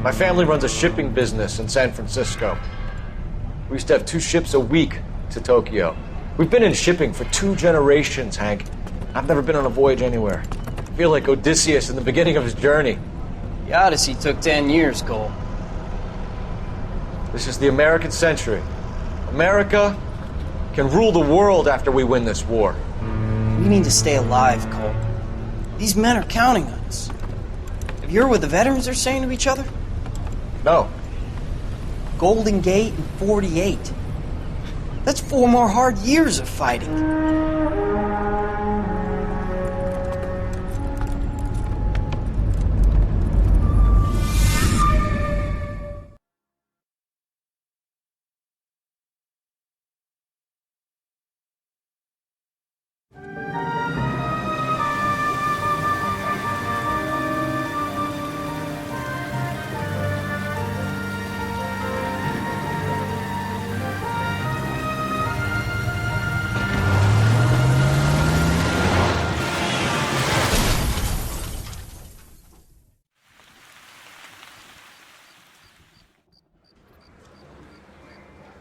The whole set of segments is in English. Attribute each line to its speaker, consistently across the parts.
Speaker 1: My family runs a shipping business in San Francisco. We used to have 2 ships a week to Tokyo. We've been in shipping for 2 generations, Hank. I've never been on a voyage anywhere. I feel like Odysseus in the beginning of his journey.
Speaker 2: The Odyssey took 10 years, Cole.
Speaker 1: This is the American century. America can rule the world after we win this war.
Speaker 2: We need to stay alive, Cole. These men are counting on us. Have you heard what the veterans are saying to each other?
Speaker 1: No.
Speaker 2: Golden Gate in 48. That's 4 more hard years of fighting.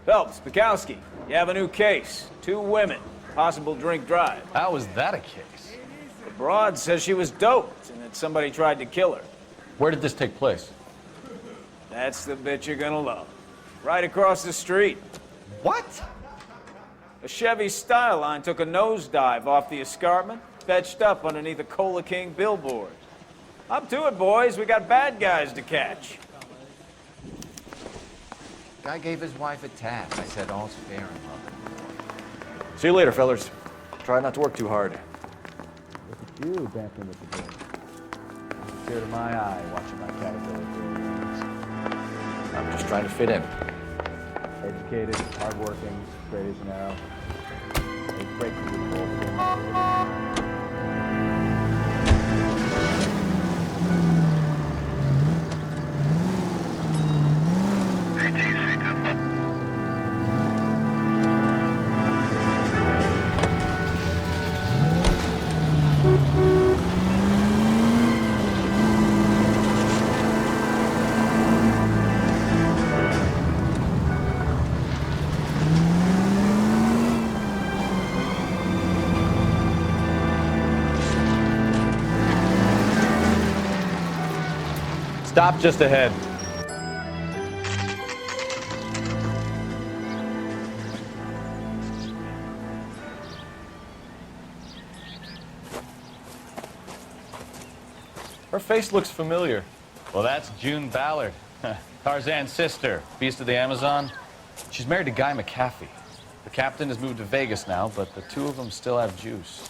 Speaker 3: Phelps, Bukowski, you have a new case. 2 women, possible drink drive.
Speaker 4: How was that a case?
Speaker 3: The broad says she was doped and that somebody tried to kill her.
Speaker 4: Where did this take place?
Speaker 3: That's the bit you're gonna love. Right across the street.
Speaker 4: What?
Speaker 3: A Chevy Styline took a nosedive off the escarpment, fetched up underneath a Cola King billboard. Up to it, boys. We got bad guys to catch.
Speaker 5: Guy gave his wife a tap. I said all's fair in love.
Speaker 1: See you later, fellas. Try not to work too hard.
Speaker 6: Look at you dancing with the girls. Tear to my eye watching my caterpillar grow wings.
Speaker 1: I'm just trying to fit in.
Speaker 6: Educated, hardworking, straight as an arrow. It's great to be involved.
Speaker 4: Stop just ahead.
Speaker 1: Her face looks familiar.
Speaker 4: Well, that's June Ballard, Tarzan's sister, Beast of the Amazon. She's married to Guy McAfee. The captain has moved to Vegas now, but the 2 of them still have juice.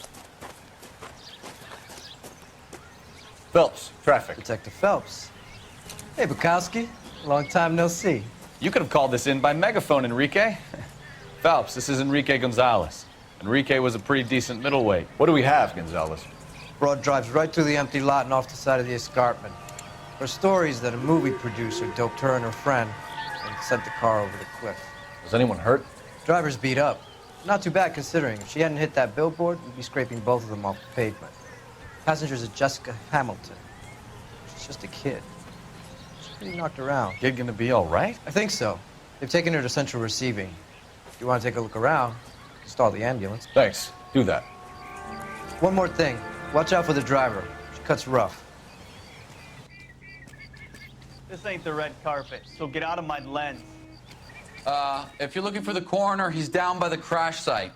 Speaker 1: Phelps, traffic.
Speaker 2: Detective Phelps. Hey, Bukowski. Long time no see.
Speaker 4: You could have called this in by megaphone, Enrique. Phelps, this is Enrique Gonzalez. Enrique was a pretty decent middleweight.
Speaker 1: What do we have, Gonzalez?
Speaker 2: Broad drives right through the empty lot and off the side of the escarpment. Her story is that a movie producer doped her and her friend and sent the car over the cliff.
Speaker 1: Was anyone hurt?
Speaker 2: Driver's beat up. Not too bad considering. If she hadn't hit that billboard, we'd be scraping both of them off the pavement. Passenger's is Jessica Hamilton. She's just a kid. She's pretty knocked around.
Speaker 4: Kid gonna be all right?
Speaker 2: I think so. They've taken her to central receiving. If you want to take a look around, you can stall the ambulance.
Speaker 1: Thanks. Do that.
Speaker 2: One more thing. Watch out for the driver. She cuts rough.
Speaker 7: This ain't the red carpet, so get out of my lens.
Speaker 5: If you're looking for the coroner, he's down by the crash site.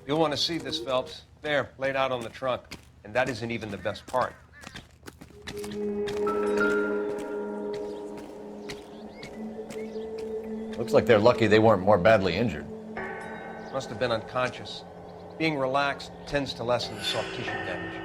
Speaker 8: You'll want to see this, Phelps. There, laid out on the trunk. And that isn't even the best part.
Speaker 1: Looks like they're lucky they weren't more badly injured.
Speaker 8: Must have been unconscious. Being relaxed tends to lessen the soft tissue damage.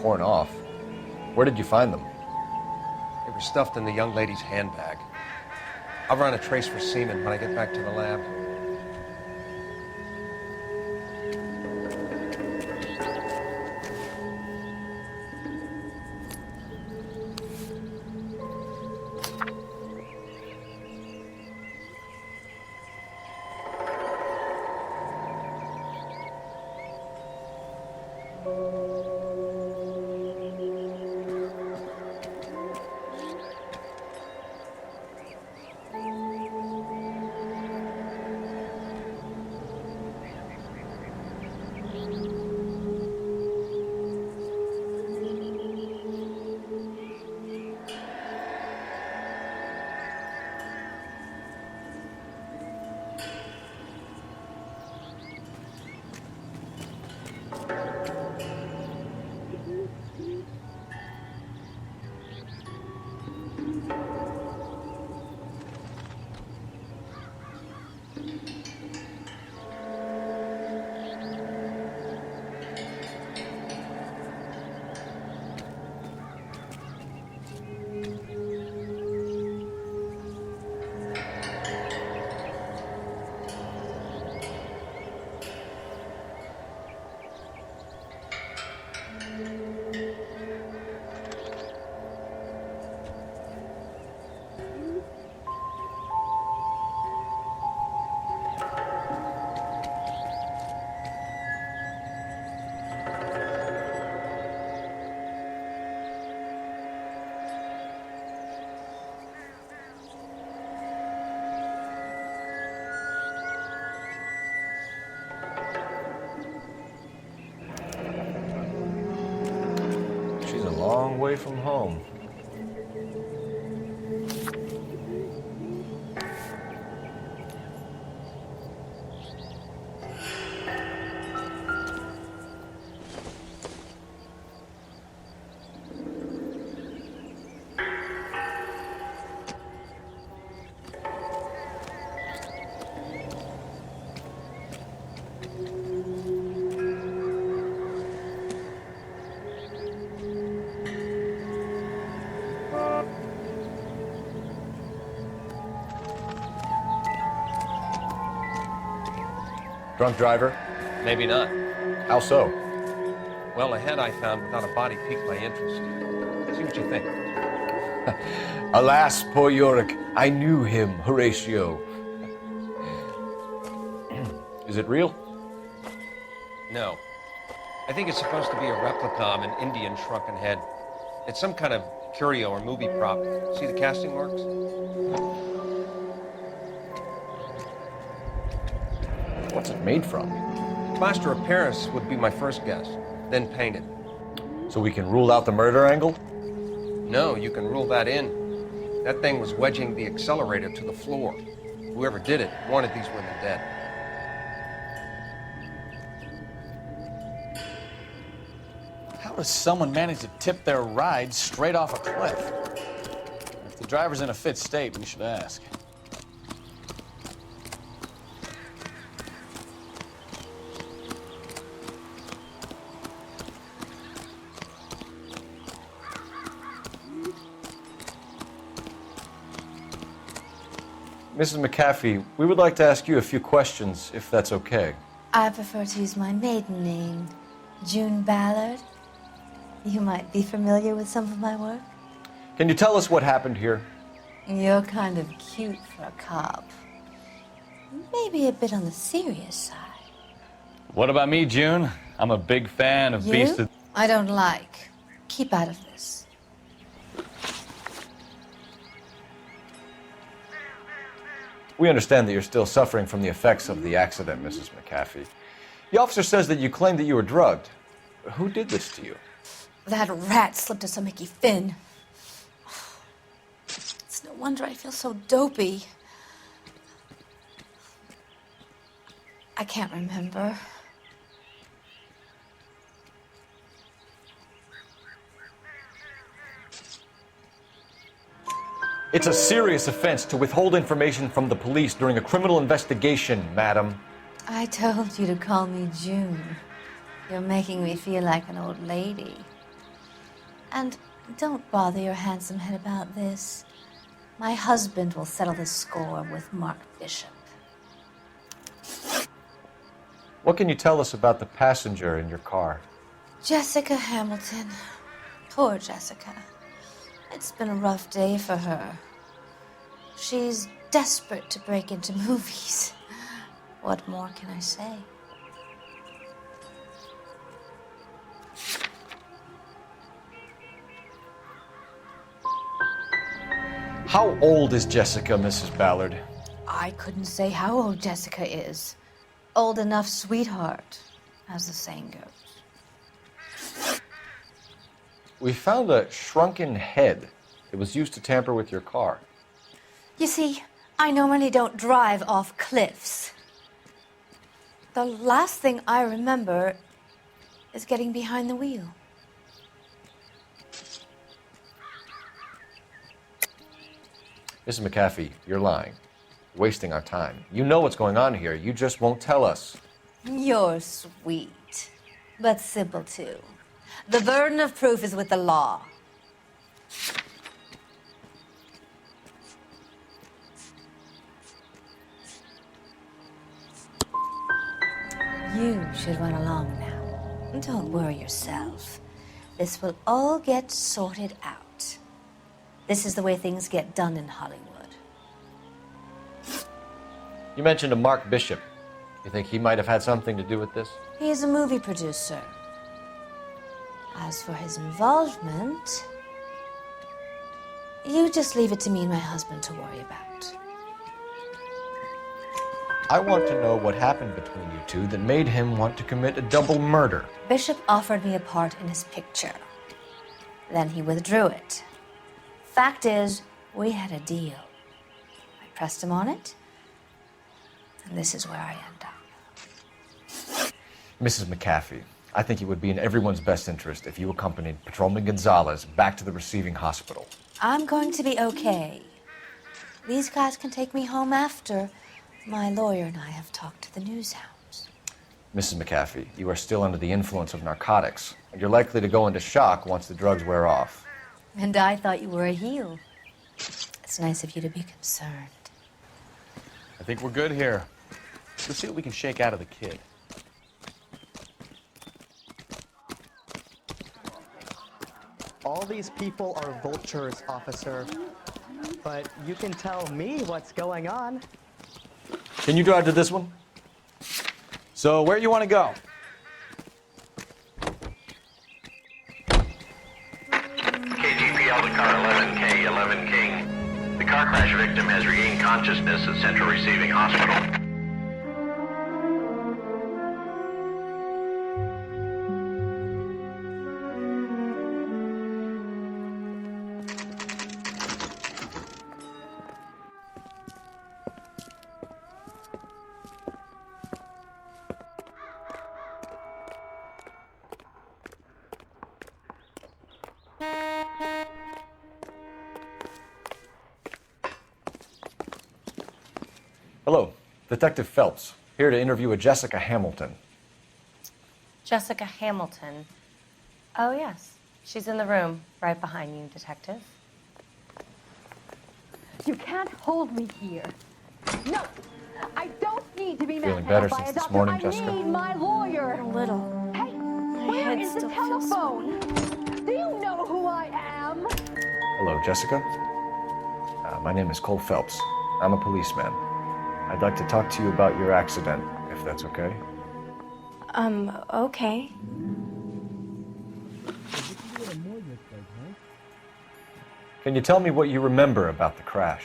Speaker 1: torn off. Where did you find them?
Speaker 8: They were stuffed in the young lady's handbag. I'll run a trace for semen when I get back to the lab.
Speaker 1: She's a long way from home. Drunk driver?
Speaker 8: Maybe not.
Speaker 1: How so?
Speaker 8: Well, a head I found without a body piqued my interest. See what you think.
Speaker 1: Alas, poor Yorick, I knew him, Horatio. Is it real?
Speaker 8: No. I think it's supposed to be a replica of an Indian shrunken head. It's some kind of curio or movie prop. See the casting marks?
Speaker 1: What's it made from?
Speaker 8: Plaster of Paris would be my first guess, then painted.
Speaker 1: So we can rule out the murder angle?
Speaker 8: No, you can rule that in. That thing was wedging the accelerator to the floor. Whoever did it wanted these women dead.
Speaker 4: How does someone manage to tip their ride straight off a cliff? If the driver's in a fit state, we should ask.
Speaker 1: Mrs. McAfee, we would like to ask you a few questions, if that's okay.
Speaker 9: I prefer to use my maiden name, June Ballard. You might be familiar with some of my work.
Speaker 1: Can you tell us what happened here?
Speaker 9: You're kind of cute for a cop. Maybe a bit on the serious side.
Speaker 4: What about me, June? I'm a big fan of Beast of...
Speaker 9: I don't like. Keep out of this.
Speaker 1: We understand that you're still suffering from the effects of the accident, Mrs. McAfee. The officer says that you claimed that you were drugged. Who did this to you?
Speaker 9: That rat slipped us a Mickey Finn. It's no wonder I feel so dopey. I can't remember.
Speaker 1: It's a serious offense to withhold information from the police during a criminal investigation, madam.
Speaker 9: I told you to call me June. You're making me feel like an old lady. And don't bother your handsome head about this. My husband will settle the score with Mark Bishop.
Speaker 1: What can you tell us about the passenger in your car?
Speaker 9: Jessica Hamilton. Poor Jessica. It's been a rough day for her. She's desperate to break into movies. What more can I say?
Speaker 1: How old is Jessica, Mrs. Ballard?
Speaker 9: I couldn't say how old Jessica is. Old enough, sweetheart, as the saying goes.
Speaker 1: We found a shrunken head. It was used to tamper with your car.
Speaker 9: You see, I normally don't drive off cliffs. The last thing I remember is getting behind the wheel.
Speaker 1: Mrs. McAfee, you're lying. Wasting our time. You know what's going on here. You just won't tell us.
Speaker 9: You're sweet, but simple too. The burden of proof is with the law. You should run along now. Don't worry yourself. This will all get sorted out. This is the way things get done in Hollywood.
Speaker 1: You mentioned a Mark Bishop. You think he might have had something to do with this?
Speaker 9: He is a movie producer. As for his involvement, you just leave it to me and my husband to worry about.
Speaker 1: I want to know what happened between you two that made him want to commit a double murder.
Speaker 9: Bishop offered me a part in his picture. Then he withdrew it. Fact is, we had a deal. I pressed him on it, and this is where I end up.
Speaker 1: Mrs. McAfee, I think it would be in everyone's best interest if you accompanied Patrolman Gonzalez back to the receiving hospital.
Speaker 9: I'm going to be okay. These guys can take me home after. My lawyer and I have talked to the news hounds.
Speaker 1: Mrs. McAfee, you are still under the influence of narcotics, and you're likely to go into shock once the drugs wear off.
Speaker 9: And I thought you were a heel. It's nice of you to be concerned.
Speaker 4: I think we're good here. Let's see what we can shake out of the kid.
Speaker 10: All these people are vultures, officer. But you can tell me what's going on.
Speaker 1: Can you drive to this one?
Speaker 4: So, where you want to go?
Speaker 11: KGPL to car 11K, 11 King. The car crash victim has regained consciousness at Central Receiving Hospital.
Speaker 1: Hello, Detective Phelps, here to interview a Jessica Hamilton.
Speaker 12: Jessica Hamilton. Oh, yes. She's in the room, right behind you, Detective.
Speaker 13: You can't hold me here. No, I don't need to be
Speaker 1: Feeling better
Speaker 13: by
Speaker 1: since
Speaker 13: a
Speaker 1: this
Speaker 13: doctor.
Speaker 1: morning,
Speaker 13: I
Speaker 1: Jessica?
Speaker 13: need my lawyer.
Speaker 9: A little.
Speaker 13: Hey,
Speaker 9: My
Speaker 13: where
Speaker 9: head
Speaker 13: is the
Speaker 9: still feels
Speaker 13: telephone? Do you know who I am?
Speaker 1: Hello, Jessica. My name is Cole Phelps. I'm a policeman. I'd like to talk to you about your accident, if that's okay.
Speaker 12: Okay.
Speaker 1: Can you tell me what you remember about the crash?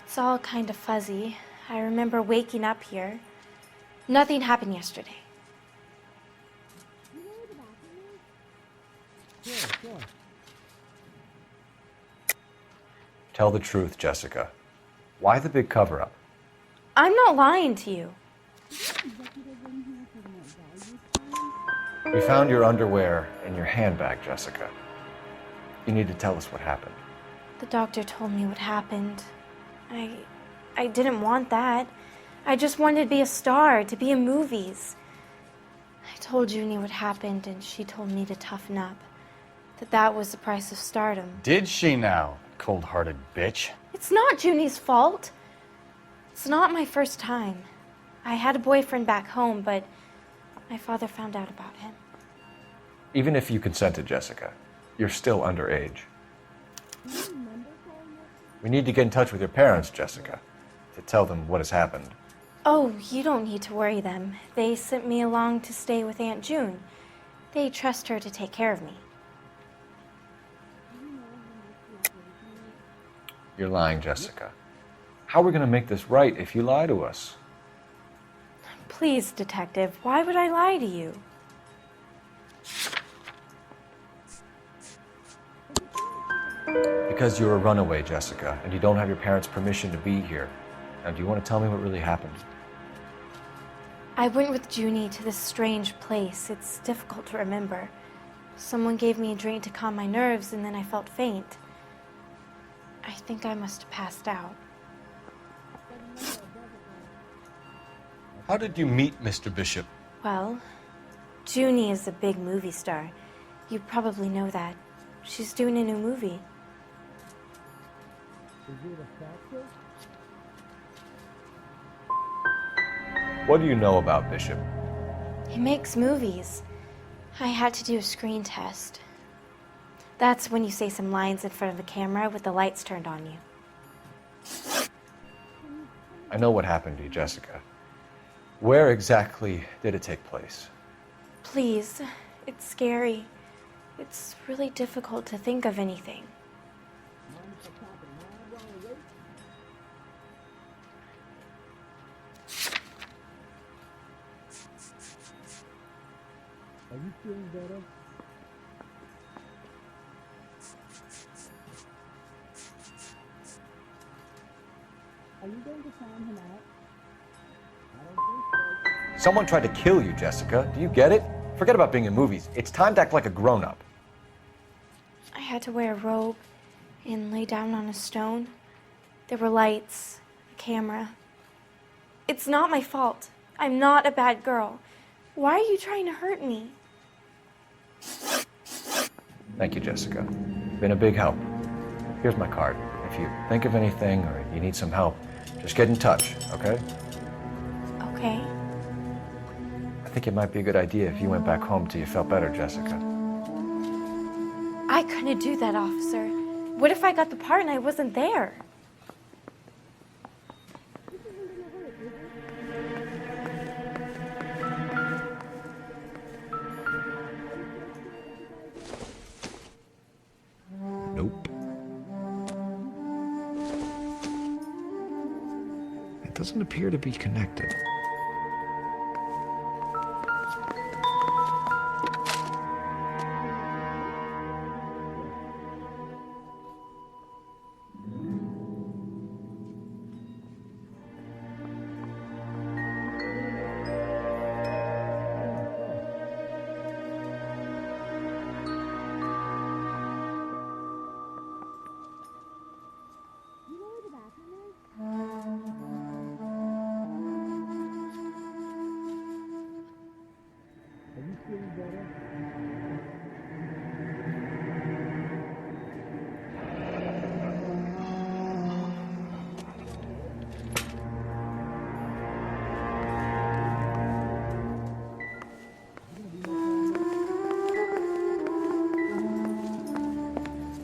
Speaker 14: It's all kind of fuzzy. I remember waking up here. Nothing happened yesterday.
Speaker 1: Tell the truth, Jessica. Why the big cover-up?
Speaker 14: I'm not lying to you.
Speaker 1: We found your underwear in your handbag, Jessica. You need to tell us what happened.
Speaker 14: The doctor told me what happened. I didn't want that. I just wanted to be a star, to be in movies. I told Junie what happened, and she told me to toughen up. that was the price of stardom.
Speaker 4: Did she now, cold-hearted bitch?
Speaker 14: It's not Junie's fault. It's not my first time. I had a boyfriend back home, but my father found out about him.
Speaker 1: Even if you consented, Jessica, you're still underage. We need to get in touch with your parents, Jessica, to tell them what has happened.
Speaker 14: Oh, you don't need to worry them. They sent me along to stay with Aunt June. They trust her to take care of me.
Speaker 1: You're lying, Jessica. How are we going to make this right if you lie to us?
Speaker 14: Please, Detective, why would I lie to you?
Speaker 1: Because you're a runaway, Jessica, and you don't have your parents' permission to be here. Now, do you want to tell me what really happened?
Speaker 14: I went with Junie to this strange place. It's difficult to remember. Someone gave me a drink to calm my nerves, and then I felt faint. I think I must have passed out.
Speaker 4: How did you meet Mr. Bishop?
Speaker 14: Well, Junie is a big movie star. You probably know that. She's doing a new movie.
Speaker 1: What do you know about Bishop?
Speaker 14: He makes movies. I had to do a screen test. That's when you say some lines in front of a camera with the lights turned on you.
Speaker 1: I know what happened to you, Jessica. Where exactly did it take place?
Speaker 14: Please, it's scary. It's really difficult to think of anything.
Speaker 6: Are you feeling better? Are you going to sign him out? I don't think so.
Speaker 1: Someone tried to kill you, Jessica. Do you get it? Forget about being in movies. It's time to act like a grown-up.
Speaker 14: I had to wear a robe and lay down on a stone. There were lights, a camera. It's not my fault. I'm not a bad girl. Why are you trying to hurt me?
Speaker 1: Thank you, Jessica. Been a big help. Here's my card. If you think of anything or you need some help, just get in touch, okay?
Speaker 14: Okay.
Speaker 1: I think it might be a good idea if you went back home till you felt better, Jessica.
Speaker 14: I couldn't do that, officer. What if I got the part and I wasn't there?
Speaker 1: Nope. It doesn't appear to be connected.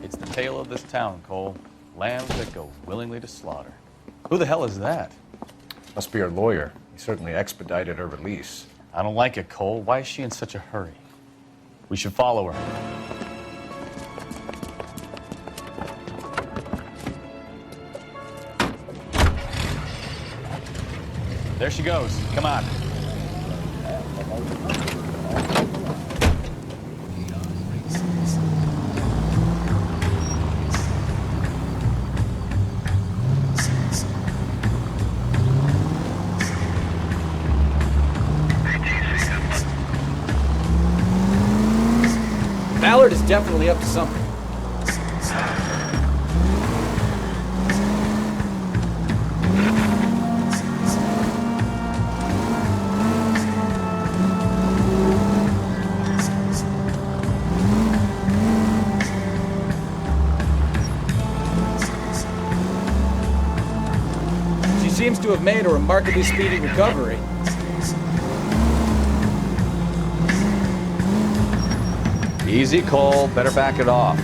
Speaker 4: It's the tale of this town, Cole. Lambs that go willingly to slaughter. Who the hell is that?
Speaker 1: Must be her lawyer. He certainly expedited her release.
Speaker 4: I don't like it, Cole. Why is she in such a hurry? We should follow her. There she goes. Come on.
Speaker 3: Ballard is definitely up to something. seems to have made a remarkably speedy recovery.
Speaker 4: Easy, Cole. Better back it off.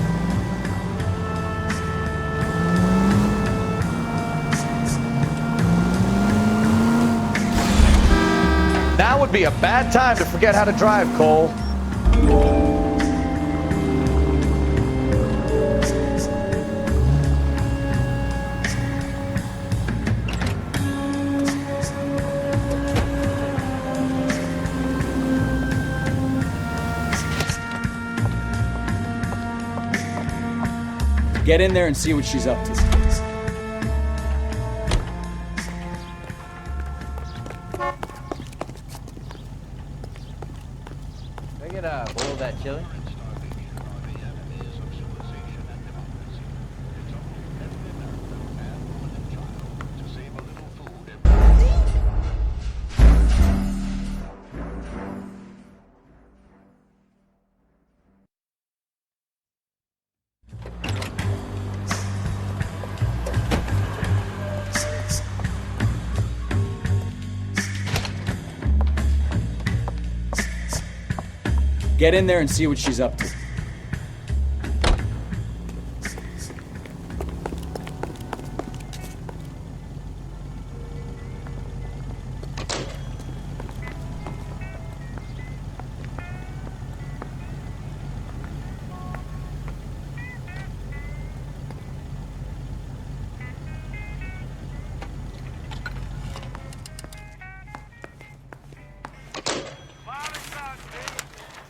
Speaker 4: Now would be a bad time to forget how to drive, Cole.
Speaker 3: Get in there and see what she's up to.
Speaker 6: Can I get a bowl of that chili?
Speaker 3: Get in there and see what she's up to.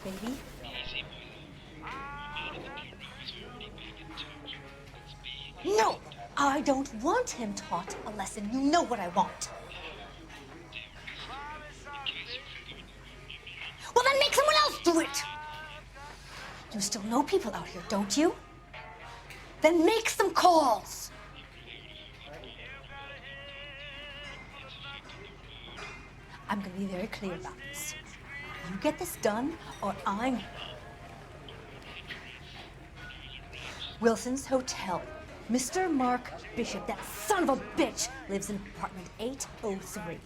Speaker 9: Baby? No! I don't want him taught a lesson. You know what I want. Well, then make someone else do it! You still know people out here, don't you? Then make some calls! I'm gonna be very clear about this. You get this done, or I'm... Wilson's Hotel. Mr. Mark Bishop, that son of a bitch, lives in apartment 803.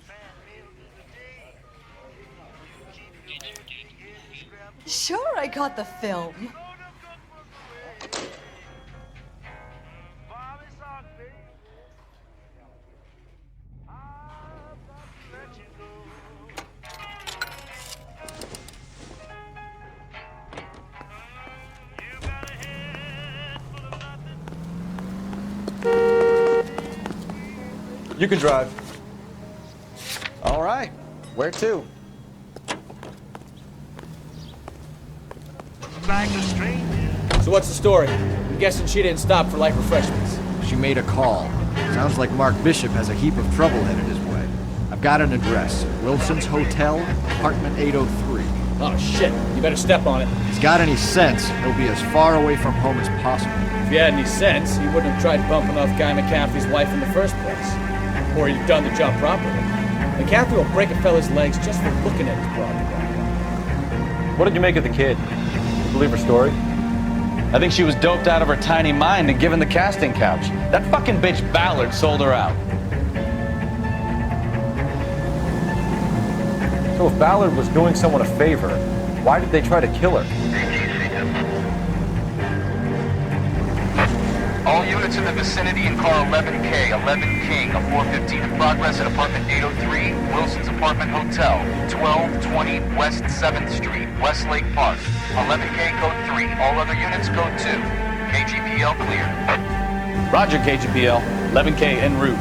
Speaker 9: Sure, I got the film.
Speaker 1: You can drive.
Speaker 4: All right. Where to?
Speaker 3: So what's the story? I'm guessing she didn't stop for light refreshments.
Speaker 1: She made a call. Sounds like Mark Bishop has a heap of trouble headed his way. I've got an address. Wilson's Hotel, apartment 803.
Speaker 3: Oh, shit. You better step on it.
Speaker 1: If he's got any sense, he'll be as far away from home as possible.
Speaker 3: If he had any sense, he wouldn't have tried bumping off Guy McCaffrey's wife in the first place. Or he'd have done the job properly. McCaffrey will break a fella's legs just for looking at his broad.
Speaker 4: What did you make of the kid? Believe her story? I think she was doped out of her tiny mind and given the casting couch. That fucking bitch Ballard sold her out.
Speaker 1: So if Ballard was doing someone a favor, why did they try to kill her?
Speaker 11: All units in the vicinity in car 11K, 11 King, a 415 in progress at apartment 803, Wilson's Apartment Hotel, 1220 West 7th Street, Westlake Park. 11K code 3, all other units code 2. KGPL clear.
Speaker 4: Roger, KGPL. 11K en route.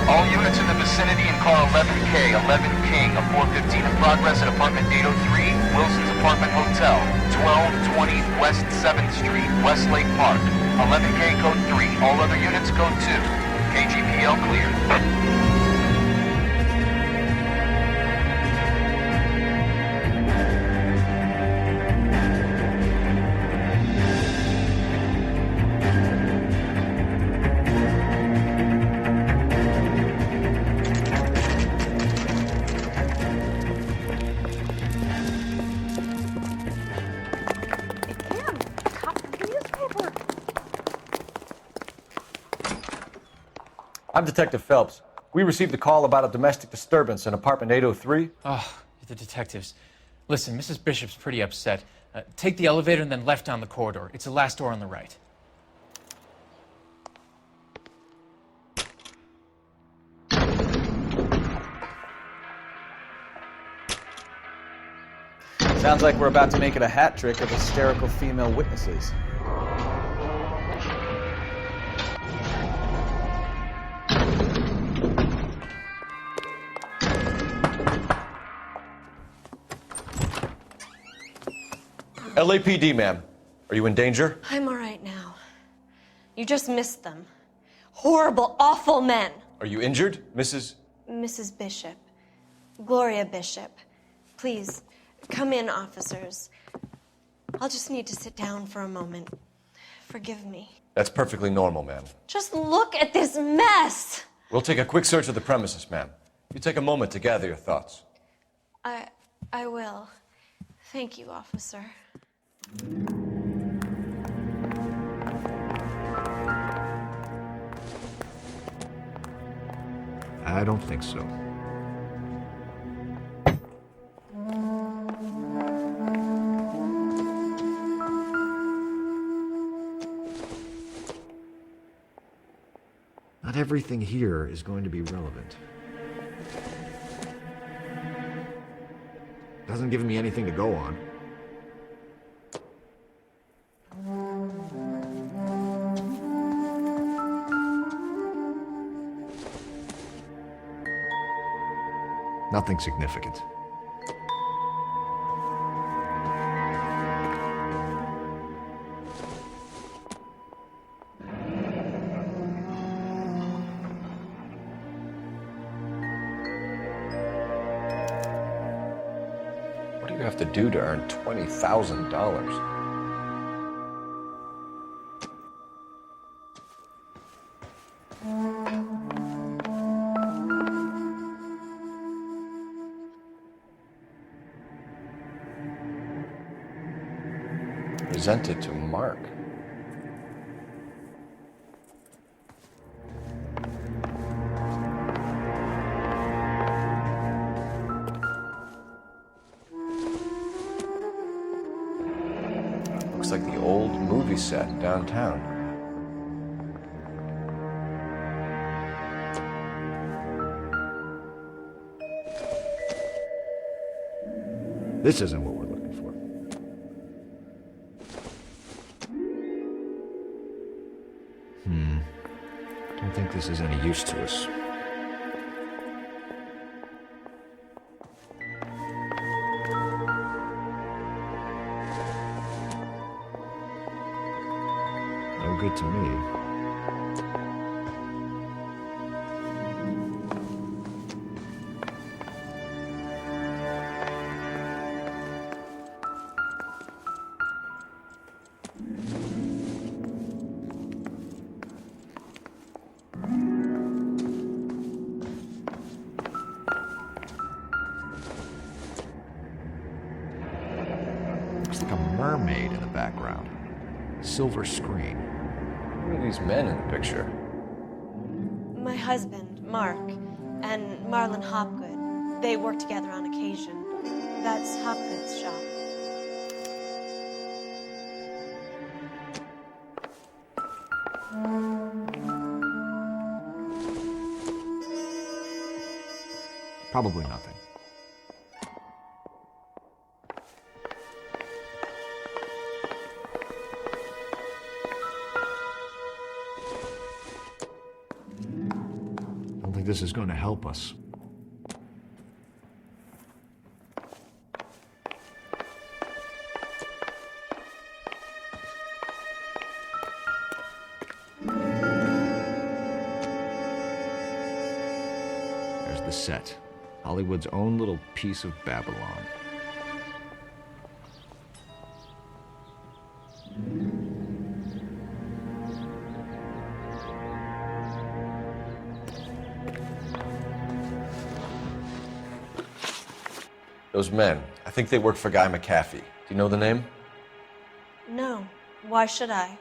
Speaker 11: All units in the vicinity in car 11K, 11 King, a 415 in progress at apartment 803, Wilson's Apartment Hotel, 1220 West 7th Street, Westlake Park. 11K code 3, all other units code 2. KGPL clear.
Speaker 1: I'm Detective Phelps. We received a call about a domestic disturbance in apartment 803.
Speaker 15: Oh, the detectives. Listen, Mrs. Bishop's pretty upset. Take the elevator and then left down the corridor. It's the last door on the right.
Speaker 6: Sounds like we're about to make it a hat trick of hysterical female witnesses.
Speaker 1: LAPD, ma'am. Are you in danger?
Speaker 12: I'm all right now. You just missed them. Horrible, awful men.
Speaker 1: Are you injured, Mrs.?
Speaker 12: Mrs. Bishop. Gloria Bishop. Please, come in, officers. I'll just need to sit down for a moment. Forgive me.
Speaker 1: That's perfectly normal, ma'am.
Speaker 12: Just look at this mess!
Speaker 1: We'll take a quick search of the premises, ma'am. You take a moment to gather your thoughts.
Speaker 12: I will. Thank you, officer.
Speaker 16: I don't think so. Not everything here is going to be relevant. Doesn't give me anything to go on. Nothing significant.
Speaker 1: What do you have to do to earn $20,000? Presented to Mark. Looks like the old movie set downtown.
Speaker 16: This isn't what we're looking for. Don't think this is any use to us. No good to me. Looks like a mermaid in the background. Silver screen.
Speaker 1: Who are these men in the picture?
Speaker 12: My husband, Mark, and Marlon Hopgood. They work together on occasion. That's Hopgood's shop.
Speaker 16: Probably nothing. I don't think this is going to help us. There's the set. Hollywood's own little piece of Babylon.
Speaker 1: Those men, I think they work for Guy McAfee. Do you know the name?
Speaker 12: No. Why should I?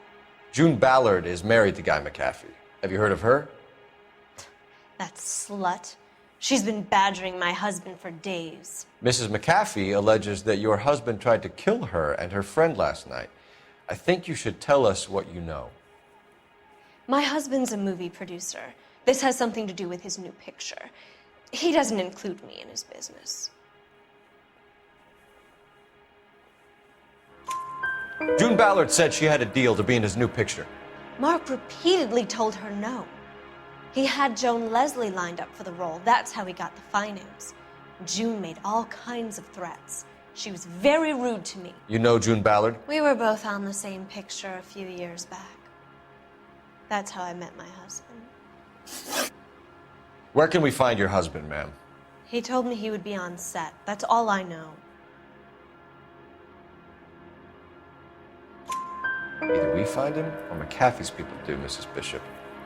Speaker 1: June Ballard is married to Guy McAfee. Have you heard of her?
Speaker 12: That slut. She's been badgering my husband for days.
Speaker 1: Mrs. McAfee alleges that your husband tried to kill her and her friend last night. I think you should tell us what you know.
Speaker 12: My husband's a movie producer. This has something to do with his new picture. He doesn't include me in his business.
Speaker 1: June Ballard said she had a deal to be in his new picture.
Speaker 12: Mark repeatedly told her no. He had Joan Leslie lined up for the role. That's how he got the finance. June made all kinds of threats. She was very rude to me.
Speaker 1: You know June Ballard?
Speaker 12: We were both on the same picture a few years back. That's how I met my husband.
Speaker 1: Where can we find your husband, ma'am?
Speaker 12: He told me he would be on set. That's all I know.
Speaker 1: Either we find him or McAfee's people do, Mrs. Bishop.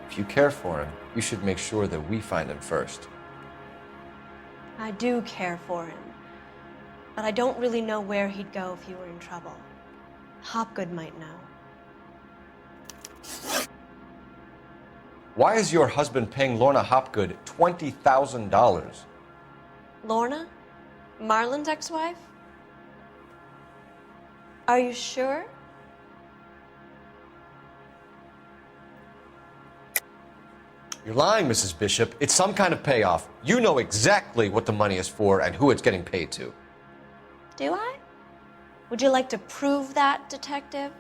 Speaker 1: If you care for him, you should make sure that we find him first.
Speaker 12: I do care for him, but I don't really know where he'd go if he were in trouble. Hopgood might know.
Speaker 1: Why is your husband paying Lorna Hopgood $20,000?
Speaker 12: Lorna? Marlon's ex-wife? Are you sure?
Speaker 1: You're lying, Mrs. Bishop. It's some kind of payoff. You know exactly what the money is for and who it's getting paid to.
Speaker 12: Do I? Would you like to prove that, detective?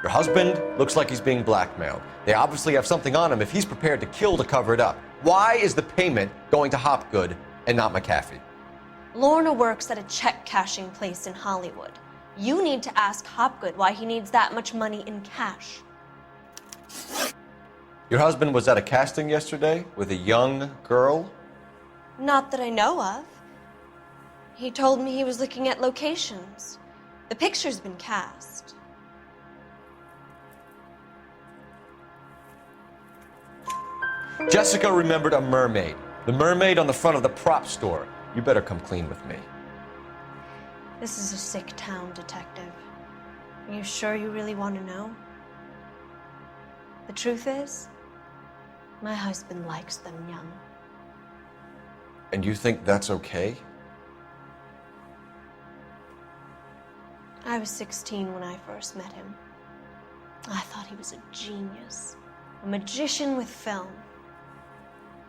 Speaker 1: Your husband looks like he's being blackmailed. They obviously have something on him if he's prepared to kill to cover it up. Why is the payment going to Hopgood and not McAfee?
Speaker 12: Lorna works at a check-cashing place in Hollywood. You need to ask Hopgood why he needs that much money in cash.
Speaker 1: Your husband was at a casting yesterday with a young girl?
Speaker 12: Not that I know of. He told me he was looking at locations. The picture's been cast.
Speaker 1: Jessica remembered a mermaid. The mermaid on the front of the prop store. You better come clean with me.
Speaker 12: This is a sick town, detective. Are you sure you really want to know? The truth is, my husband likes them young.
Speaker 1: And you think that's okay?
Speaker 12: I was 16 when I first met him. I thought he was a genius, a magician with film.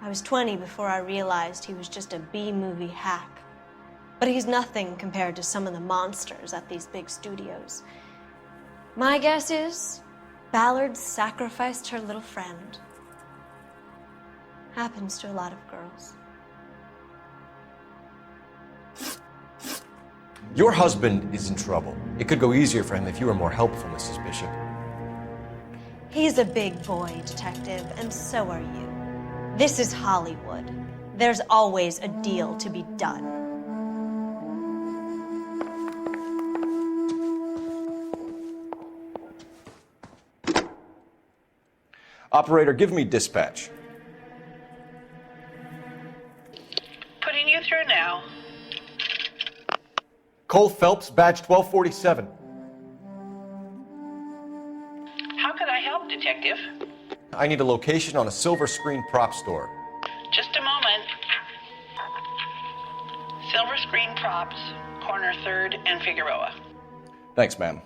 Speaker 12: I was 20 before I realized he was just a B-movie hack. But he's nothing compared to some of the monsters at these big studios. My guess is Ballard sacrificed her little friend. Happens to a lot of girls.
Speaker 1: Your husband is in trouble. It could go easier for him if you were more helpful, Mrs. Bishop.
Speaker 12: He's a big boy, detective, and so are you. This is Hollywood. There's always a deal to be done.
Speaker 1: Operator, give me dispatch.
Speaker 17: Putting you through now.
Speaker 1: Cole Phelps, badge 1247.
Speaker 17: How can I help, detective?
Speaker 1: I need a location on a silver screen prop store.
Speaker 17: Just a moment. Silver Screen Props, corner 3rd and Figueroa.
Speaker 1: Thanks, ma'am.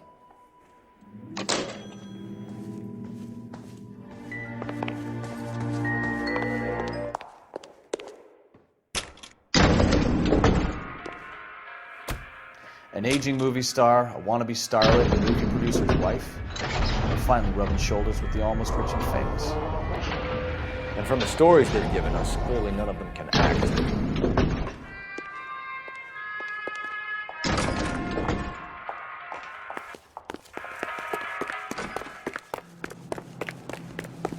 Speaker 6: An aging movie star, a wannabe starlet, a movie producer's wife. We're finally rubbing shoulders with the almost rich and famous.
Speaker 1: And from the stories they've given us, clearly none of them can act.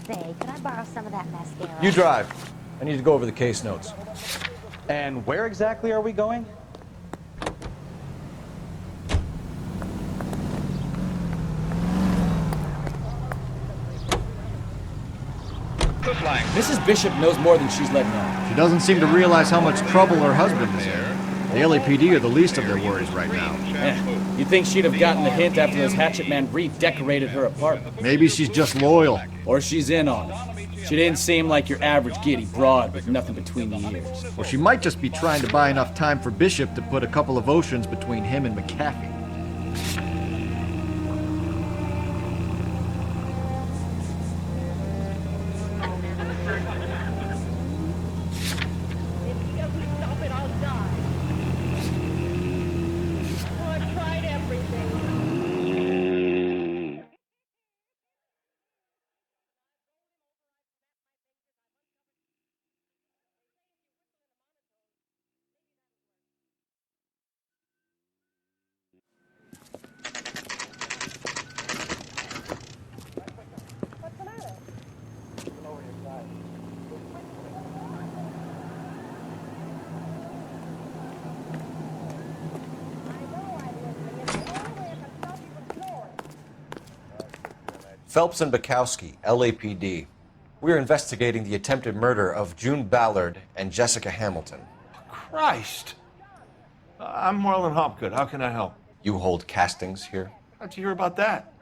Speaker 18: Say, could I borrow some of that mascara?
Speaker 1: You drive. I need to go over the case notes.
Speaker 6: And where exactly are we going?
Speaker 15: Mrs. Bishop knows more than she's letting on.
Speaker 16: She doesn't seem to realize how much trouble her husband's in. The LAPD are the least of their worries right now.
Speaker 19: Yeah. You'd think she'd have gotten the hint after those hatchet men redecorated her apartment.
Speaker 16: Maybe she's just loyal.
Speaker 19: Or she's in on it. She didn't seem like your average giddy broad with nothing between the ears.
Speaker 16: Or she might just be trying to buy enough time for Bishop to put a couple of oceans between him and McAfee.
Speaker 1: Phelps and Bukowski, LAPD. We're investigating the attempted murder of June Ballard and Jessica Hamilton.
Speaker 20: Christ! I'm Marlon Hopgood. How can I help?
Speaker 1: You hold castings here?
Speaker 20: How'd you hear about that?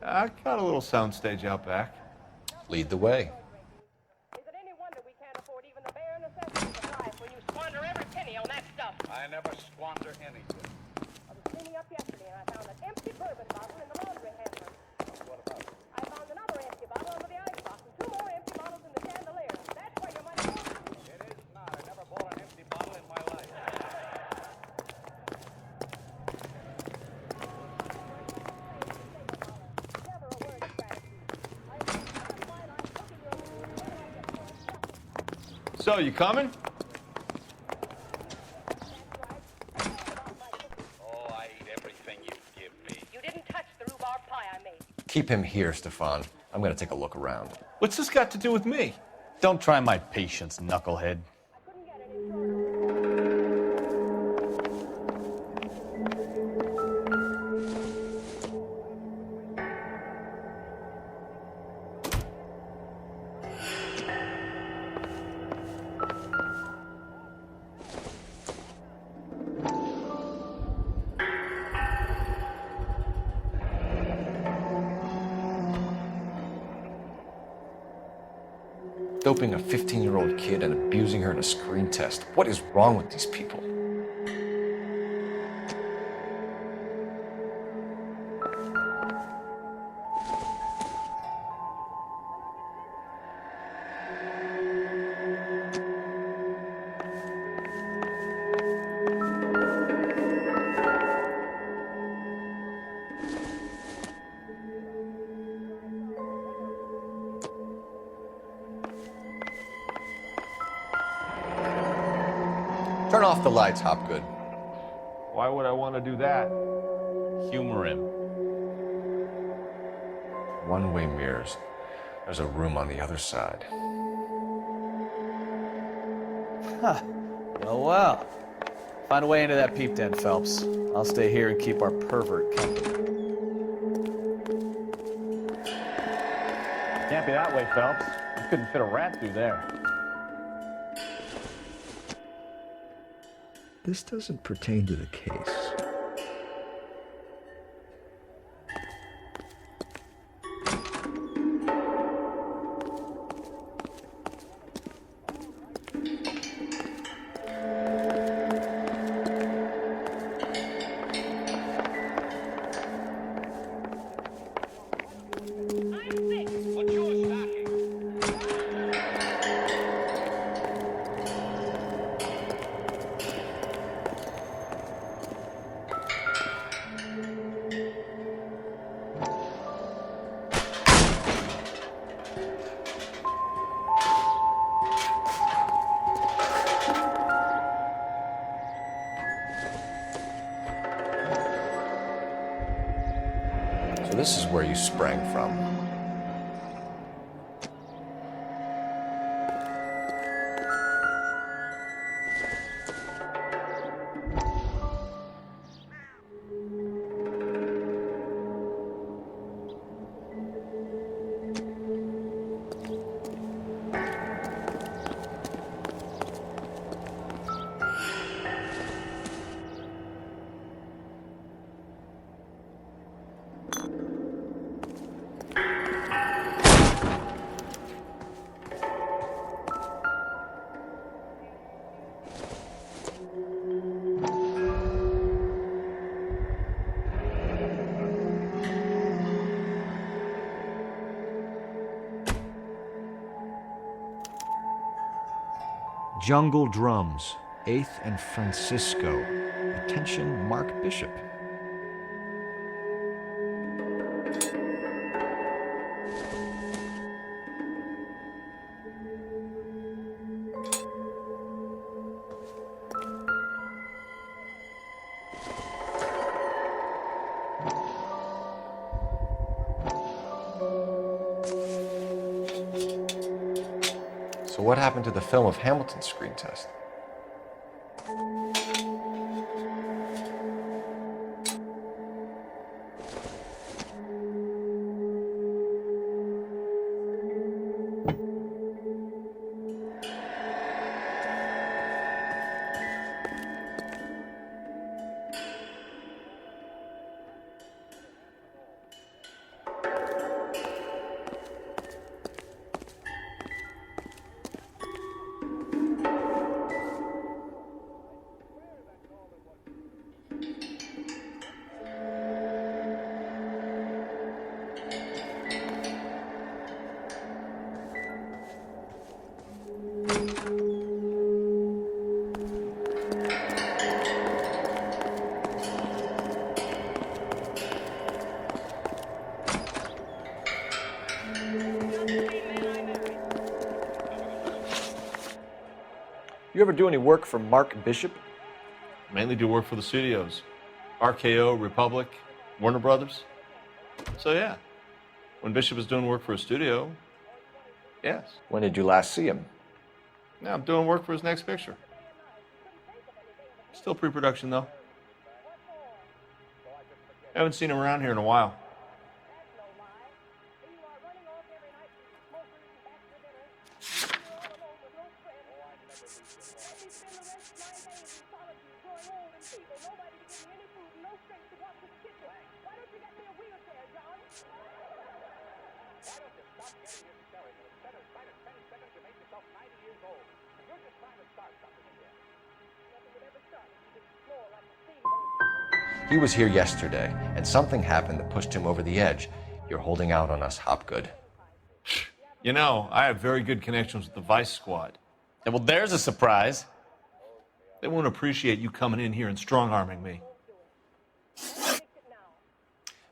Speaker 20: I got a little soundstage out back.
Speaker 1: Lead the way.
Speaker 21: I never squander anything. I was cleaning up yesterday and I found an empty bourbon bottle in the laundry hamper. What about it? I found another empty bottle under the icebox and 2 more empty bottles in the chandelier. That's where your money goes. It is not. I never bought an empty bottle in my life.
Speaker 20: So, you coming?
Speaker 1: Keep him here, Stefan. I'm gonna take a look around.
Speaker 20: What's this got to do with me?
Speaker 4: Don't try my patience, knucklehead.
Speaker 1: Doping a 15-year-old kid and abusing her in a screen test. What is wrong with these people? Turn off the lights, Hopgood.
Speaker 20: Why would I want to do that?
Speaker 4: Humor him.
Speaker 1: One-way mirrors. There's a room on the other side.
Speaker 19: Huh. Well. Find a way into that peep den, Phelps. I'll stay here and keep our pervert company.
Speaker 6: Can't be that way, Phelps. You couldn't fit a rat through there.
Speaker 16: This doesn't pertain to the case.
Speaker 1: So this is where you sprang from.
Speaker 16: Jungle Drums, 8th and Francisco. Attention, Mark Bishop.
Speaker 1: So what happened to the film of Hamilton's screen test? You ever do any work for Mark Bishop?
Speaker 20: Mainly do work for the studios. RKO, Republic, Warner Brothers. So yeah, when Bishop is doing work for a studio, yes.
Speaker 1: When did you last see him?
Speaker 20: Now I'm doing work for his next picture. Still pre-production though. Haven't seen him around here in a while.
Speaker 1: He was here yesterday, and something happened that pushed him over the edge. You're holding out on us, Hopgood.
Speaker 20: You know, I have very good connections with the Vice Squad.
Speaker 4: Yeah, well, there's a surprise.
Speaker 20: They won't appreciate you coming in here and strong-arming me.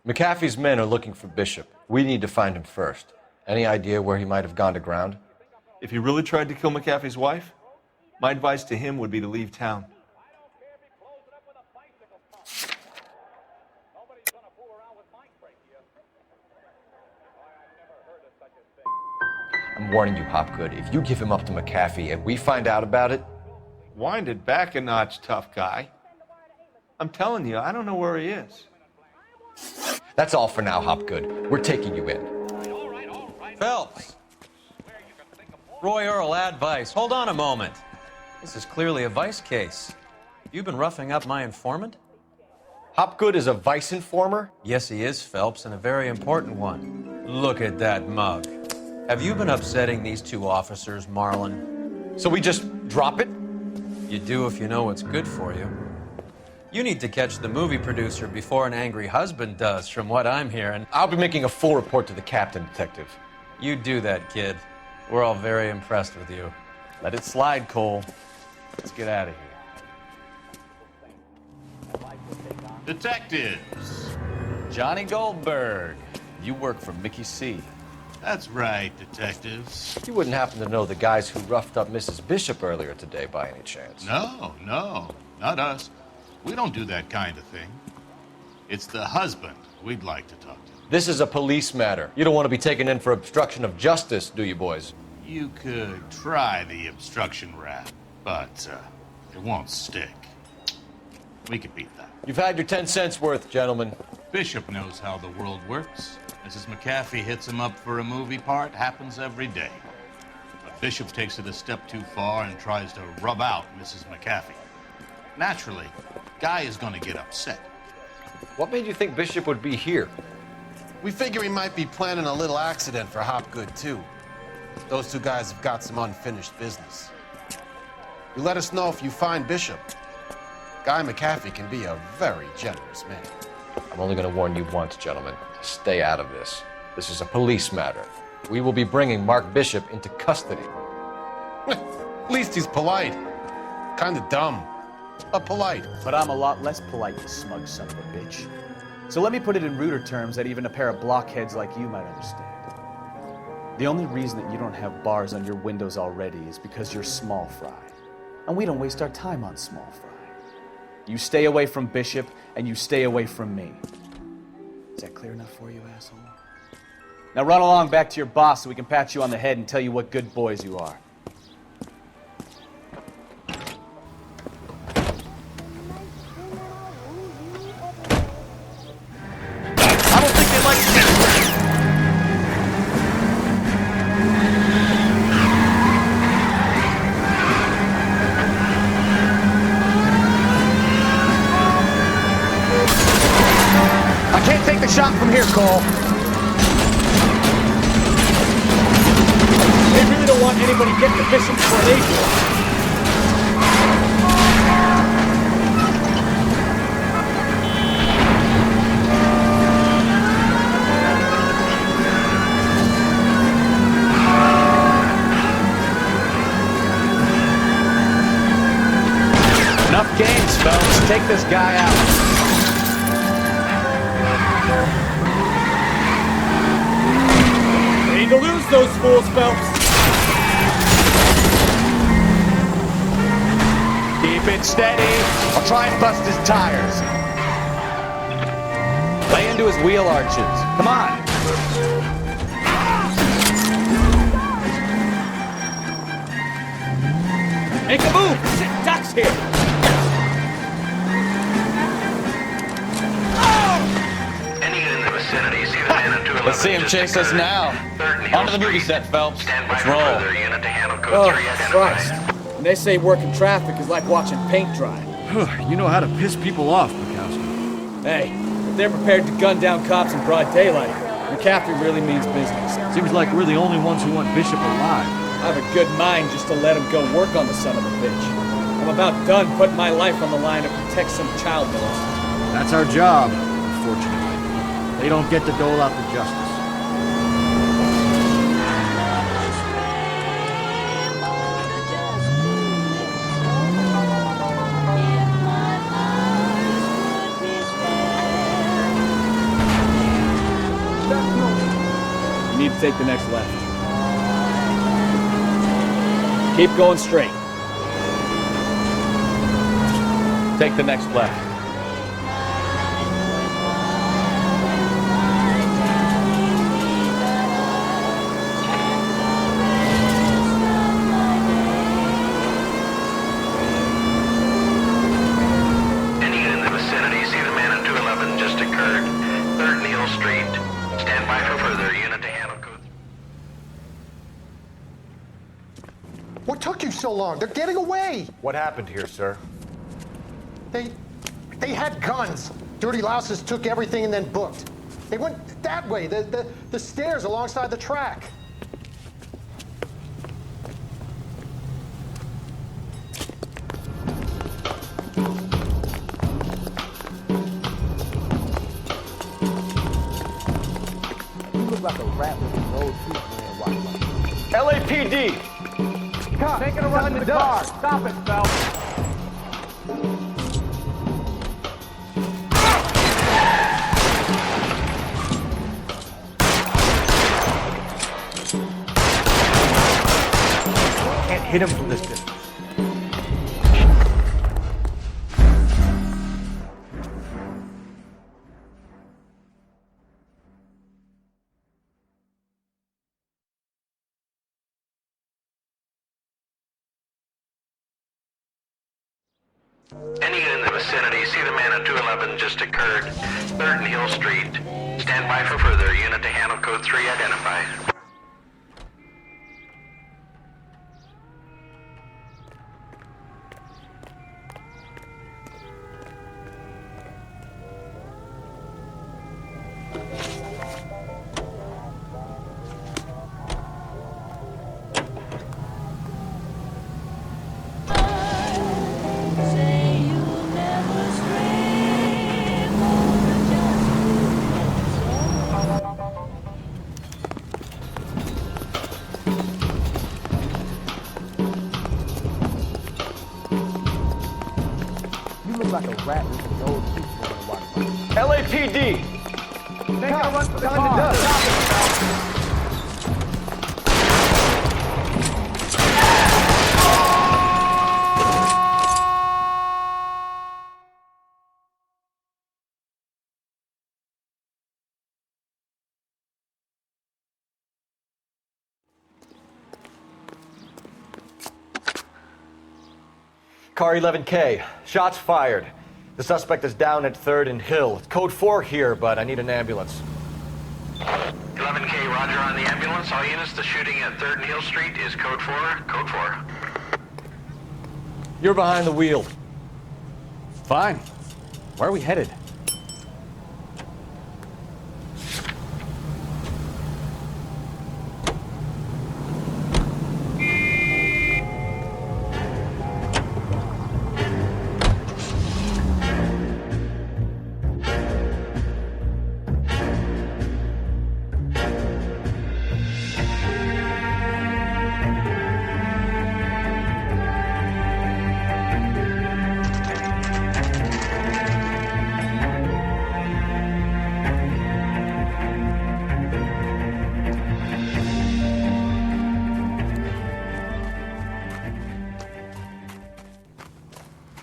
Speaker 1: McAfee's men are looking for Bishop. We need to find him first. Any idea where he might have gone to ground?
Speaker 20: If he really tried to kill McAfee's wife, my advice to him would be to leave town.
Speaker 1: I'm warning you, Hopgood, if you give him up to McAfee and we find out about it...
Speaker 20: Wind it back a notch, tough guy. I'm telling you, I don't know where he is.
Speaker 1: That's all for now, Hopgood. We're taking you in.
Speaker 8: Phelps! Roy Earl, ad vice. Hold on a moment. This is clearly a vice case. You've been roughing up my informant?
Speaker 1: Hopgood is a vice informer?
Speaker 8: Yes, he is, Phelps, and a very important one. Look at that mug. Have you been upsetting these two officers, Marlon?
Speaker 1: So we just drop it?
Speaker 8: You do if you know what's good for you. You need to catch the movie producer before an angry husband does, from what I'm hearing.
Speaker 1: I'll be making a full report to the captain, Detective.
Speaker 8: You do that, kid. We're all very impressed with you.
Speaker 4: Let it slide, Cole. Let's get out of here.
Speaker 2: Detectives.
Speaker 4: Johnny Goldberg. You work for Mickey C.
Speaker 2: That's right, detectives.
Speaker 1: You wouldn't happen to know the guys who roughed up Mrs. Bishop earlier today by any chance?
Speaker 2: No, not us. We don't do that kind of thing. It's the husband we'd like to talk to.
Speaker 1: This is a police matter. You don't want to be taken in for obstruction of justice, do you, boys?
Speaker 2: You could try the obstruction rap, but it won't stick. We could beat that.
Speaker 1: You've had your 10 cents worth, gentlemen.
Speaker 2: Bishop knows how the world works. Mrs. McAfee hits him up for a movie part, happens every day. But Bishop takes it a step too far and tries to rub out Mrs. McAfee. Naturally, Guy is going to get upset.
Speaker 1: What made you think Bishop would be here?
Speaker 22: We figure he might be planning a little accident for Hopgood, too. Those two guys have got some unfinished business. You let us know if you find Bishop. Guy McAfee can be a very generous man.
Speaker 1: I'm only going to warn you once, gentlemen. Stay out of this. This is a police matter. We will be bringing Mark Bishop into custody.
Speaker 22: At least he's polite. Kinda dumb, but polite.
Speaker 19: But I'm a lot less polite, you smug son of a bitch. So let me put it in ruder terms that even a pair of blockheads like you might understand. The only reason that you don't have bars on your windows already is because you're small fry. And we don't waste our time on small fry. You stay away from Bishop, and you stay away from me. Is that clear enough for you, asshole? Now run along back to your boss so we can pat you on the head and tell you what good boys you are. I don't think they like me. I can't take the shot from here, Cole. They really don't want anybody getting the Bishop before they do. Enough games, fellas. Take this guy out. Need to lose those fools, Phelps. Keep it steady. I'll try and bust his tires. Lay into his wheel arches. Come on. Make a move. Duck's here. Let's see him chase us now. Onto the movie set, Phelps. Let's roll.
Speaker 5: Oh, Christ. When they say working traffic is like watching paint dry.
Speaker 1: You know how to piss people off, Bukowski.
Speaker 5: Hey, if they're prepared to gun down cops in broad daylight, McCaffrey really means business.
Speaker 1: Seems like we're the only ones who want Bishop alive.
Speaker 5: I have a good mind just to let him go work on the son of a bitch. I'm about done putting my life on the line to protect some child molester.
Speaker 1: That's our job, unfortunately. They don't get to dole out the justice.
Speaker 5: You need to take the next left. Keep going straight.
Speaker 19: Take the next left.
Speaker 7: What took you so long? They're getting away.
Speaker 22: What happened here, sir?
Speaker 7: They had guns. Dirty louses took everything and then booked. They went that way, the stairs alongside the track.
Speaker 6: You look like a rat with a gold tooth, man.
Speaker 19: LAPD!
Speaker 6: Come, taking a run in the car. Stop it, Phelps.
Speaker 1: Can't hit him from this distance.
Speaker 11: Any in the vicinity, see the man on 211 just occurred. 3rd and Hill Street. Stand by for further. Unit to handle code 3 identify.
Speaker 6: like a rat with his old teeth blowing water.
Speaker 3: LAPD!
Speaker 6: Make a run for the car.
Speaker 1: Car 11K. Shots fired. The suspect is down at 3rd and Hill. It's code 4 here, but I need an ambulance.
Speaker 11: 11K, roger on the ambulance. All units, the shooting at 3rd and Hill Street is code 4. Code 4.
Speaker 1: You're behind the wheel.
Speaker 19: Fine. Where are we headed?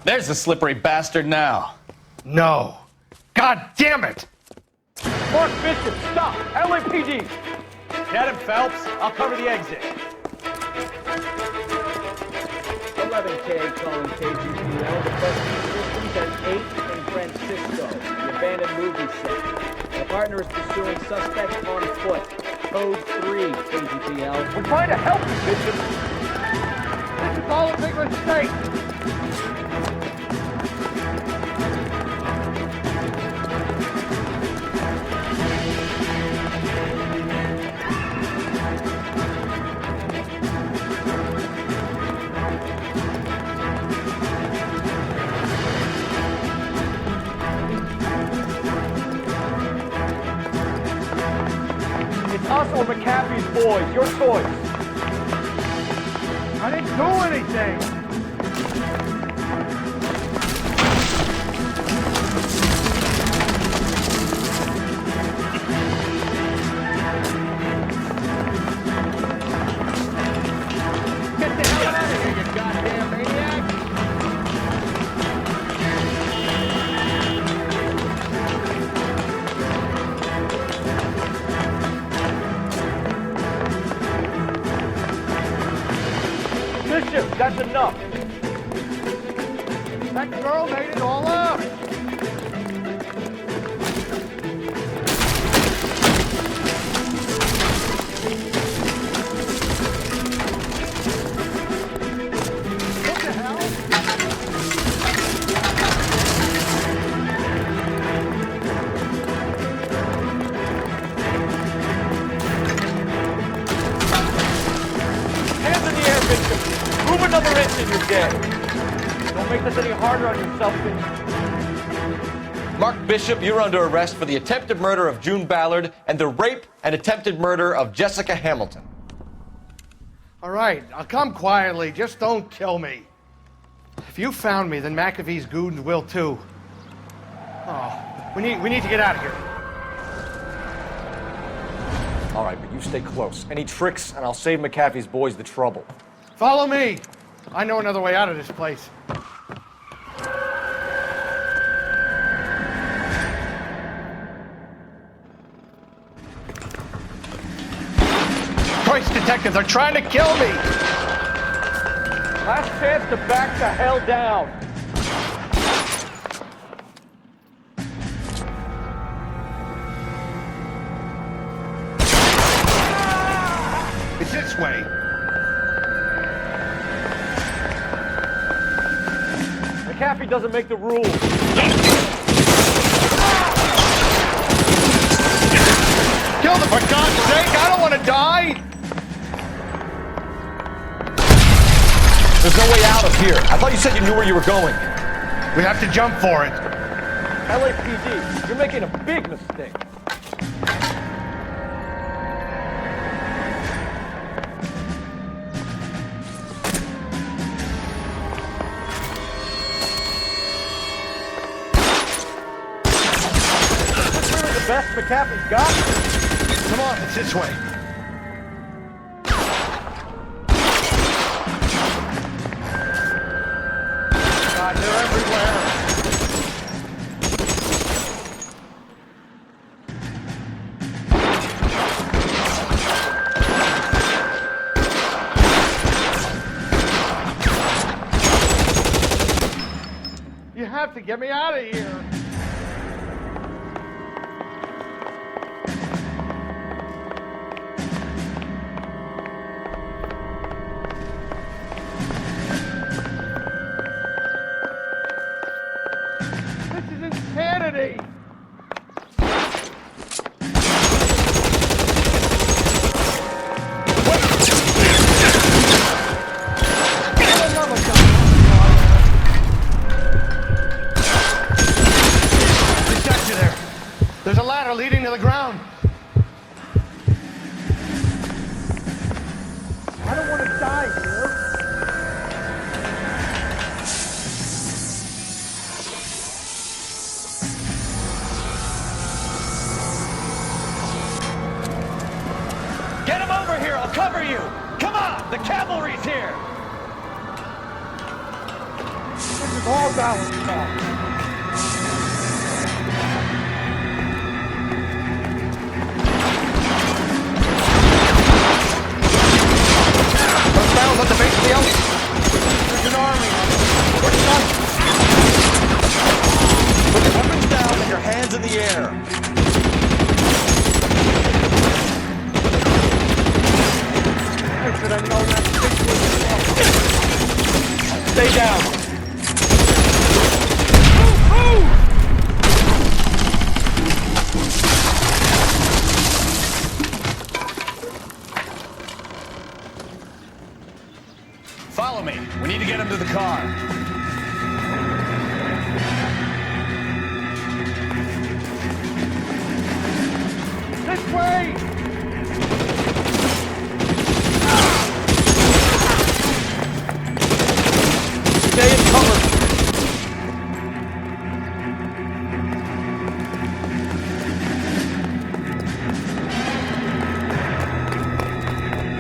Speaker 4: There's the slippery bastard now.
Speaker 10: No. God damn it!
Speaker 3: Mark Bishop, stop! LAPD!
Speaker 19: Get him, Phelps. I'll cover the exit.
Speaker 5: 11K calling KGPL. The bus systems at 8 in Francisco, the abandoned movie set. The partner is pursuing suspect on foot. Code 3, KGPL.
Speaker 10: We're trying to help you, Bishop. This is all a big mistake.
Speaker 3: Us or McAfee's boys, your choice.
Speaker 10: I didn't do anything. Get the hell out of here, you goddamn maniac!
Speaker 3: Bishop, that's enough.
Speaker 10: That girl made it all up. What the hell?
Speaker 3: Hands in the air, Bishop. Move another inch and you're dead. Don't make this any harder on yourself, Bishop.
Speaker 1: Mark Bishop, you're under arrest for the attempted murder of June Ballard and the rape and attempted murder of Jessica Hamilton.
Speaker 10: All right, I'll come quietly. Just don't kill me. If you found me, then McAfee's goons will too. Oh, we need to get out of here.
Speaker 1: All right, but you stay close. Any tricks, and I'll save McAfee's boys the trouble.
Speaker 10: Follow me. I know another way out of this place. Christ, detectives are trying to kill me!
Speaker 3: Last chance to back the hell down.
Speaker 10: It's this way.
Speaker 3: McAfee doesn't make the rules.
Speaker 10: Kill them, for God's sake! I don't want to die!
Speaker 1: There's no way out of here. I thought you said you knew where you were going.
Speaker 10: We have to jump for it.
Speaker 3: LAPD, you're making a big mistake.
Speaker 10: McCaffrey's got me. Come on, it's this way. God, they're everywhere. You have to get me out of here. This is insanity. There's a ladder leading to the ground. I don't want to die here.
Speaker 3: Get him over here, I'll cover you! Come on, the cavalry's here!
Speaker 10: This is all Dallas' fault. At the base of the elevator. There's an army. What's done? Put your weapons down and your hands in the air. How should I know that? Stay down. Move!
Speaker 4: Follow me. We need to get him to the car.
Speaker 10: This way!
Speaker 3: Stay in cover.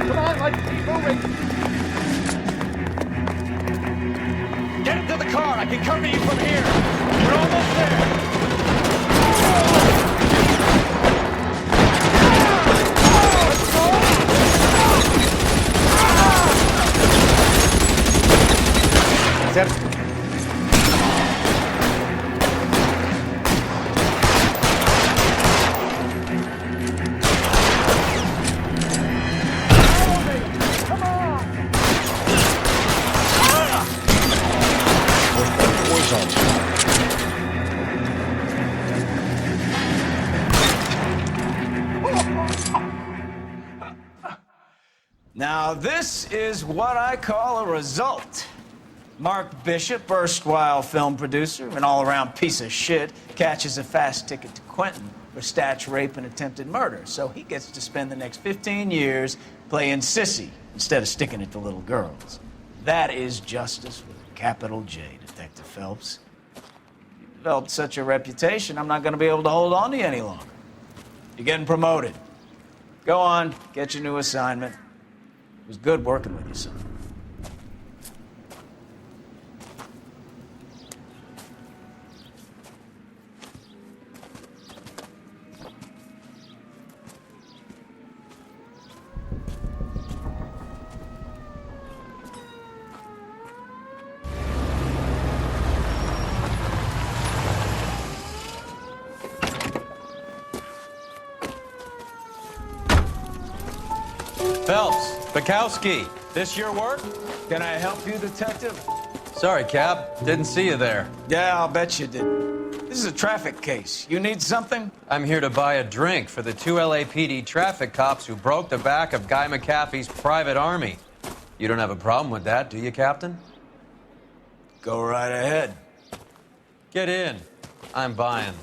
Speaker 10: Come on, let's keep moving.
Speaker 3: Get into the car, I can cover you from here. We're almost there. Now, this is what I call a result. Mark Bishop, erstwhile film producer, an all-around piece of shit, catches a fast ticket to Quentin for statch rape and attempted murder. So he gets to spend the next 15 years playing sissy instead of sticking it to little girls. That is justice with a capital J, Detective Phelps. You developed such a reputation, I'm not going to be able to hold on to you any longer. You're getting promoted. Go on, get your new assignment. It was good working with you, son.
Speaker 13: Phelps, Bukowski, this your work?
Speaker 3: Can I help you, Detective?
Speaker 13: Sorry, Cap. Didn't see you there.
Speaker 3: Yeah, I'll bet you did. This is a traffic case. You need something?
Speaker 13: I'm here to buy a drink for the 2 LAPD traffic cops who broke the back of Guy McAfee's private army. You don't have a problem with that, do you, Captain?
Speaker 3: Go right ahead.
Speaker 13: Get in. I'm buying.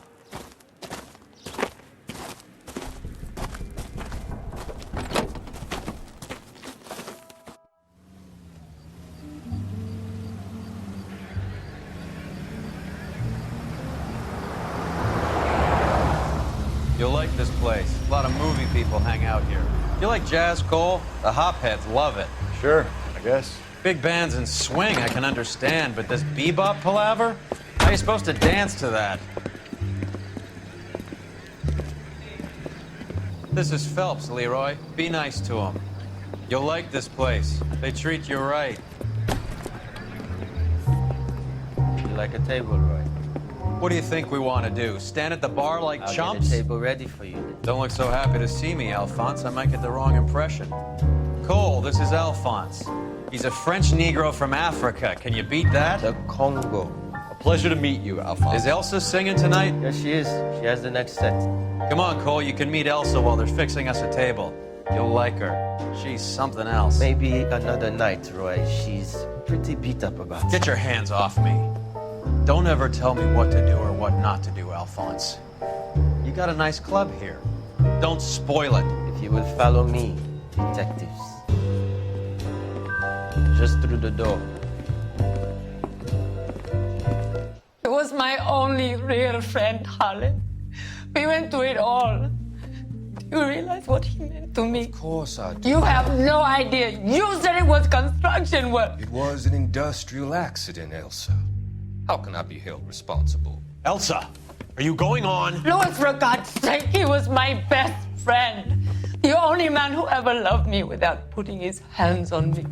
Speaker 13: You'll like this place. A lot of movie people hang out here. You like jazz, Cole? The hopheads love it.
Speaker 1: Sure, I guess.
Speaker 13: Big bands and swing I can understand, but this bebop palaver? How are you supposed to dance to that? This is Phelps, Leroy. Be nice to him. You'll like this place. They treat you right.
Speaker 9: You like a table, Roy?
Speaker 13: What do you think we want to do? Stand at the bar like
Speaker 9: I'll
Speaker 13: chumps?
Speaker 9: get a table ready for you.
Speaker 13: Don't look so happy to see me, Alphonse. I might get the wrong impression. Cole, this is Alphonse. He's a French Negro from Africa. Can you beat that?
Speaker 9: The Congo.
Speaker 1: A pleasure to meet you, Alphonse.
Speaker 13: Is Elsa singing tonight?
Speaker 9: Yes, she is. She has the next set.
Speaker 13: Come on, Cole. You can meet Elsa while they're fixing us a table. You'll like her. She's something else.
Speaker 9: Maybe another night, Roy. She's pretty beat up about it.
Speaker 13: Get your hands off me. Don't ever tell me what to do or what not to do, Alphonse. You got a nice club here. Don't spoil it.
Speaker 9: If you will follow me, detectives. Just through the door.
Speaker 14: He was my only real friend, Harlan. We went through it all. Do you realize what he meant to me?
Speaker 23: Of course I do.
Speaker 14: You have no idea. You said it was construction work.
Speaker 23: It was an industrial accident, Elsa. How can I be held responsible?
Speaker 1: Elsa, are you going on?
Speaker 14: Louis, for God's sake, he was my best friend. The only man who ever loved me without putting his hands on me.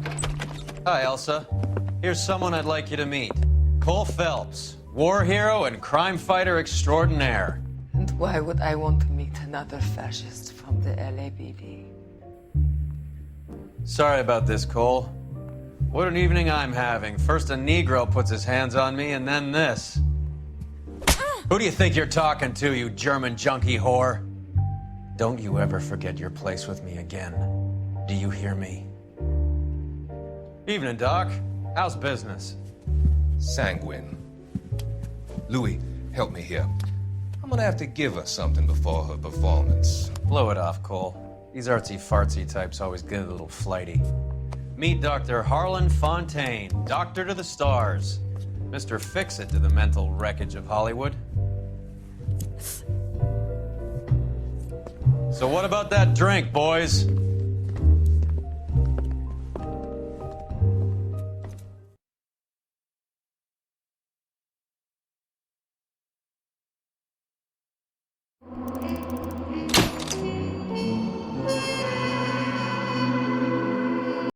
Speaker 13: Hi, Elsa. Here's someone I'd like you to meet. Cole Phelps, war hero and crime fighter extraordinaire.
Speaker 14: And why would I want to meet another fascist from the LAPD?
Speaker 13: Sorry about this, Cole. What an evening I'm having. First a Negro puts his hands on me, and then this. Who do you think you're talking to, you German junkie whore? Don't you ever forget your place with me again. Do you hear me? Evening, Doc. How's business?
Speaker 23: Sanguine. Louis, help me here. I'm gonna have to give her something before her performance.
Speaker 13: Blow it off, Cole. These artsy-fartsy types always get a little flighty. Meet Dr. Harlan Fontaine, doctor to the stars. Mr. Fix-It to the mental wreckage of Hollywood. So what about that drink, boys?